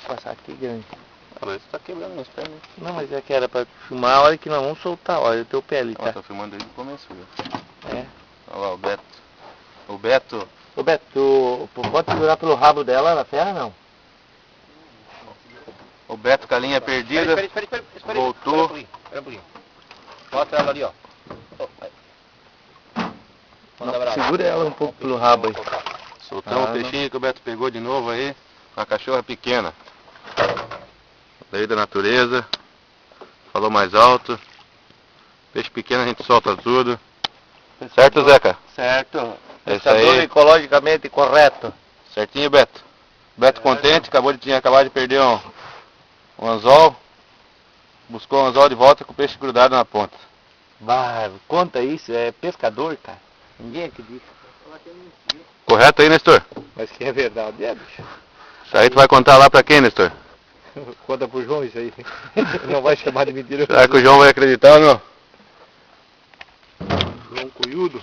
passar aqui, grande. Você tá quebrando minhas pernas. Não, mas é que era pra filmar a hora que nós vamos soltar, olha o teu pé ali, tá? Tô filmando desde o começo, viu? É. Olha lá, o Beto. O Beto. Ô Beto, tu pode segurar pelo rabo dela na ferra, não? O Beto com a linha perdida. Espera. Voltou. Espera um pouquinho. Mostra ela ali, ó. Manda abraço. Segura ela um pouco pelo rabo aí. Soltamos o peixinho que o Beto pegou de novo aí. Uma cachorra pequena. Daí da natureza. Falou mais alto. Peixe pequeno a gente solta tudo. Certo, Zeca? Certo. É isso Pescador aí. ecologicamente correto. Certinho, Beto? Beto contente, tinha acabado de perder um anzol. Buscou o anzol de volta com o peixe grudado na ponta. Conta isso, é pescador, cara. Ninguém acredita. Correto aí, Nestor? Mas que é verdade, bicho. Isso aí tu vai contar lá pra quem, Nestor? Conta pro João isso aí. Não vai chamar de mentira. Será que o João vai acreditar ou não? João Cunhudo.